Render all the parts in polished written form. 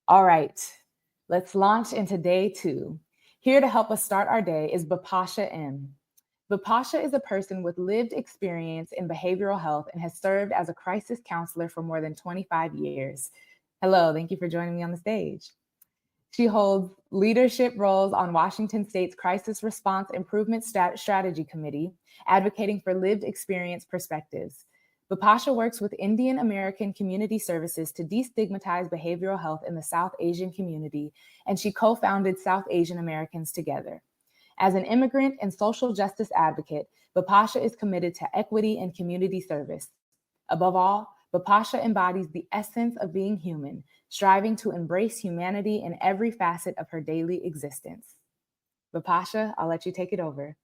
All right, let's launch into day 2. Here to help us start our day is Bipasha M. Bipasha is a person with lived experience in behavioral health and has served as a crisis counselor for more than 25 years. Hello, thank you for joining me on the stage. She holds leadership roles on Washington State's Crisis Response Improvement Strategy Committee, advocating for lived experience perspectives. Bipasha works with Indian American Community Services to destigmatize behavioral health in the South Asian community, and she co-founded South Asian Americans Together. As an immigrant and social justice advocate, Bipasha is committed to equity and community service. Above all, Bipasha embodies the essence of being human, striving to embrace humanity in every facet of her daily existence. Bipasha, I'll let you take it over.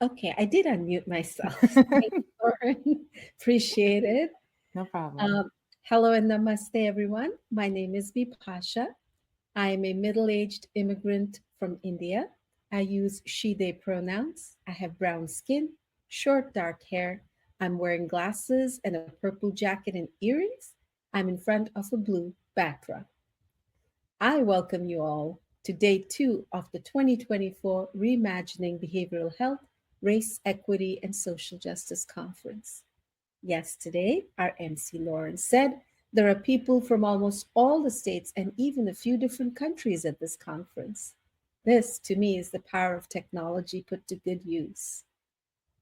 Okay, I did unmute myself. Thank you, Lauren. Appreciate it. No problem. Hello and namaste, everyone. My name is Bipasha. I am a middle-aged immigrant from India. I use she, they pronouns. I have brown skin, short dark hair. I'm wearing glasses and a purple jacket and earrings. I'm in front of a blue backdrop. I welcome you all to day 2 of the 2024 Reimagining Behavioral Health, Race, Equity, and Social Justice Conference. Yesterday, our MC Lauren said there are people from almost all the states and even a few different countries at this conference. This, to me, is the power of technology put to good use.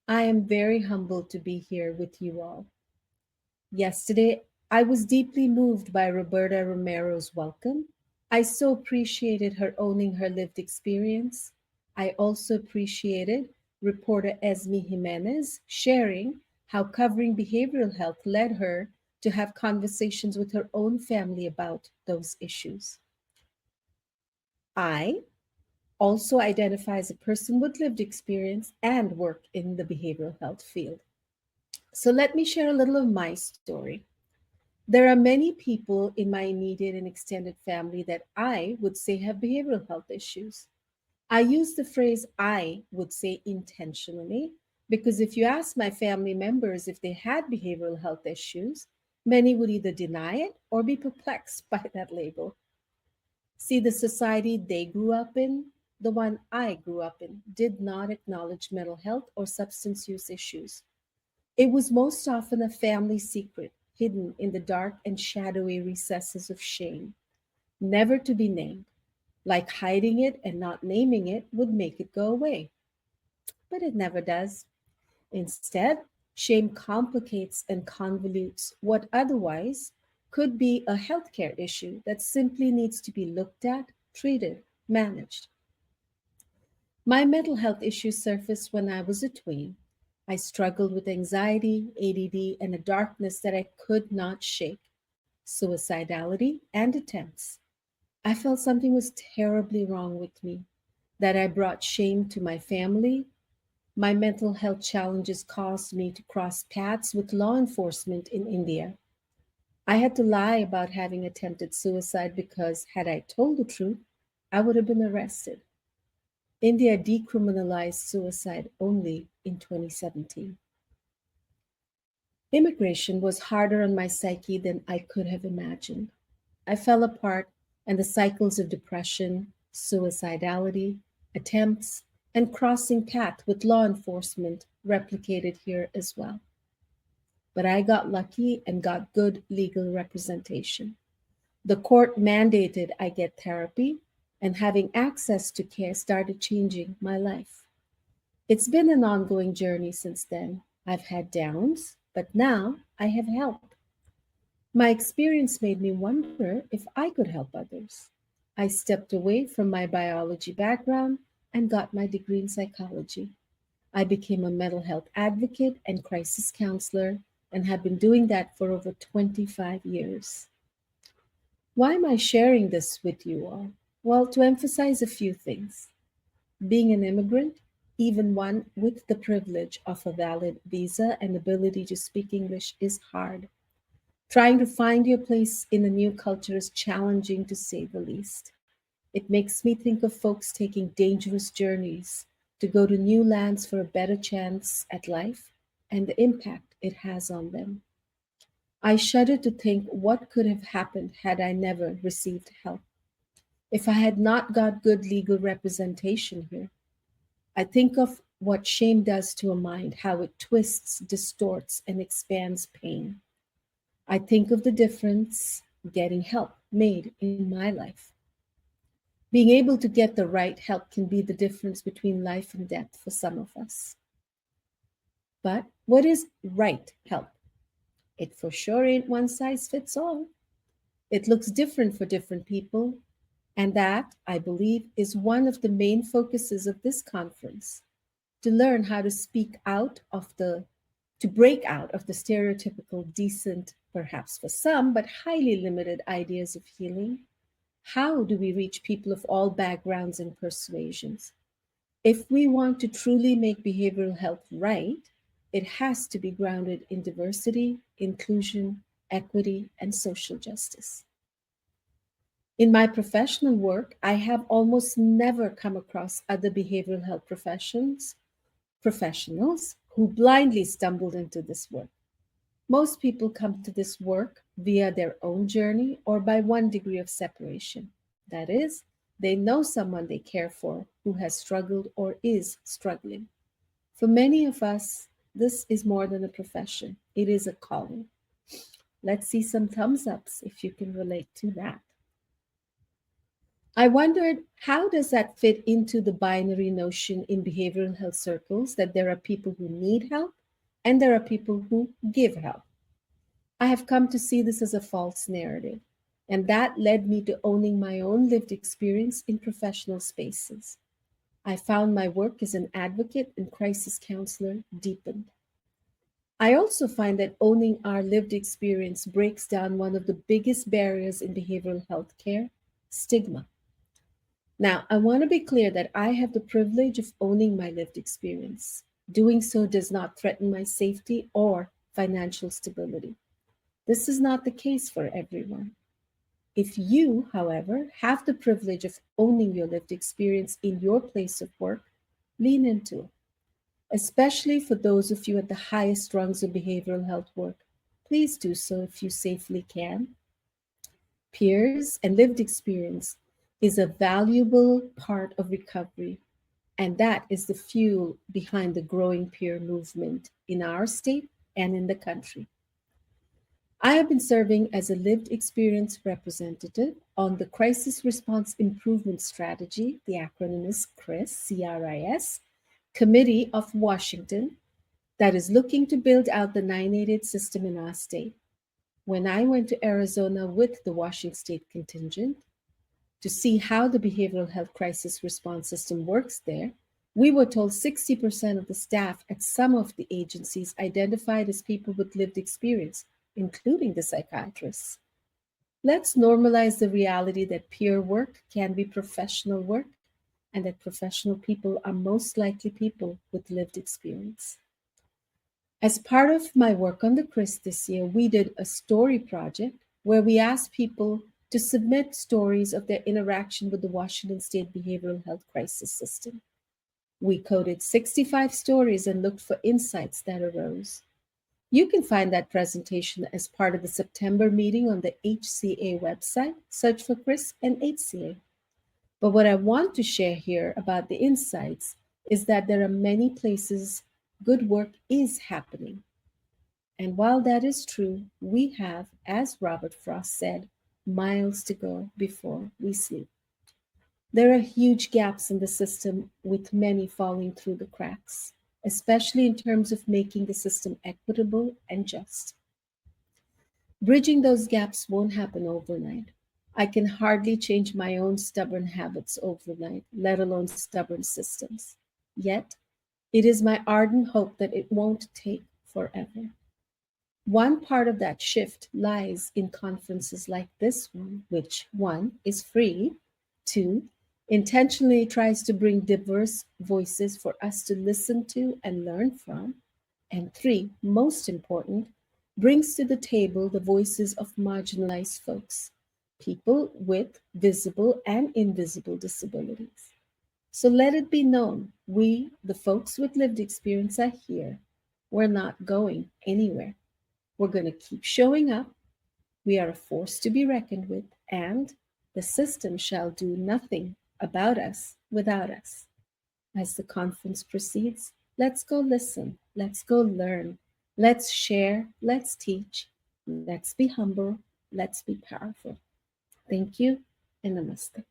I am very humbled to be here with you all. Yesterday, I was deeply moved by Roberta Romero's welcome. I so appreciated her owning her lived experience. I also appreciated reporter Esme Jimenez sharing how covering behavioral health led her to have conversations with her own family about those issues. I also identify as a person with lived experience and work in the behavioral health field. So let me share a little of my story. There are many people in my immediate and extended family that I would say have behavioral health issues. I use the phrase I would say intentionally because if you ask my family members if they had behavioral health issues, many would either deny it or be perplexed by that label. See, the society they grew up in, the one I grew up in, did not acknowledge mental health or substance use issues. It was most often a family secret hidden in the dark and shadowy recesses of shame, never to be named, like hiding it and not naming it would make it go away. But it never does. Instead, shame complicates and convolutes what otherwise could be a healthcare issue that simply needs to be looked at, treated, managed. My mental health issues surfaced when I was a tween. I struggled with anxiety, ADD, and a darkness that I could not shake, suicidality, and attempts. I felt something was terribly wrong with me, that I brought shame to my family. My mental health challenges caused me to cross paths with law enforcement in India. I had to lie about having attempted suicide because, had I told the truth, I would have been arrested. India decriminalized suicide only in 2017. Immigration was harder on my psyche than I could have imagined. I fell apart, and the cycles of depression, suicidality, attempts, and crossing paths with law enforcement replicated here as well. But I got lucky and got good legal representation. The court mandated I get therapy, and having access to care started changing my life. It's been an ongoing journey since then. I've had downs, but now I have help. My experience made me wonder if I could help others. I stepped away from my biology background and got my degree in psychology. I became a mental health advocate and crisis counselor and have been doing that for over 25 years. Why am I sharing this with you all? Well, to emphasize a few things. Being an immigrant, even one with the privilege of a valid visa and ability to speak English, is hard. Trying to find your place in a new culture is challenging to say the least. It makes me think of folks taking dangerous journeys to go to new lands for a better chance at life and the impact it has on them. I shudder to think what could have happened had I never received help. If I had not got good legal representation here, I think of what shame does to a mind, how it twists, distorts, and expands pain. I think of the difference getting help made in my life. Being able to get the right help can be the difference between life and death for some of us. But what is right help? It for sure ain't one size fits all. It looks different for different people, and that, I believe, is one of the main focuses of this conference, to learn how to to break out of the stereotypical, decent, perhaps for some, but highly limited ideas of healing. How do we reach people of all backgrounds and persuasions? If we want to truly make behavioral health right, it has to be grounded in diversity, inclusion, equity, and social justice. In my professional work, I have almost never come across other behavioral health professionals who blindly stumbled into this work. Most people come to this work via their own journey or by one degree of separation. That is, they know someone they care for who has struggled or is struggling. For many of us, this is more than a profession, it is a calling. Let's see some thumbs ups if you can relate to that. I wondered, how does that fit into the binary notion in behavioral health circles that there are people who need help and there are people who give help? I have come to see this as a false narrative, and that led me to owning my own lived experience in professional spaces. I found my work as an advocate and crisis counselor deepened. I also find that owning our lived experience breaks down one of the biggest barriers in behavioral health care: stigma. Now, I want to be clear that I have the privilege of owning my lived experience. Doing so does not threaten my safety or financial stability. This is not the case for everyone. If you, however, have the privilege of owning your lived experience in your place of work, lean into it. Especially for those of you at the highest rungs of behavioral health work, please do so if you safely can. Peers and lived experience is a valuable part of recovery, and that is the fuel behind the growing peer movement in our state and in the country. I have been serving as a lived experience representative on the Crisis Response Improvement Strategy, the acronym is CRIS, CRIS, Committee of Washington, that is looking to build out the 988 system in our state. When I went to Arizona with the Washington State contingent to see how the behavioral health crisis response system works there, we were told 60% of the staff at some of the agencies identified as people with lived experience, including the psychiatrists. Let's normalize the reality that peer work can be professional work and that professional people are most likely people with lived experience. As part of my work on the CRIS this year, we did a story project where we asked people to submit stories of their interaction with the Washington State Behavioral Health Crisis System. We coded 65 stories and looked for insights that arose. You can find that presentation as part of the September meeting on the HCA website. Search for CRIS and HCA. But what I want to share here about the insights is that there are many places good work is happening. And while that is true, we have, as Robert Frost said, miles to go before we sleep. There are huge gaps in the system, with many falling through the cracks, especially in terms of making the system equitable and just. Bridging those gaps won't happen overnight. I can hardly change my own stubborn habits overnight, let alone stubborn systems. Yet, it is my ardent hope that it won't take forever. One part of that shift lies in conferences like this one, which, one, is free, two, intentionally tries to bring diverse voices for us to listen to and learn from, and three, most important, brings to the table the voices of marginalized folks, people with visible and invisible disabilities. So let it be known, we, the folks with lived experience, are here. We're not going anywhere. We're going to keep showing up. We are a force to be reckoned with, and the system shall do nothing about us without us. As the conference proceeds, let's go listen, let's go learn, let's share, let's teach, let's be humble, let's be powerful. Thank you, and namaste.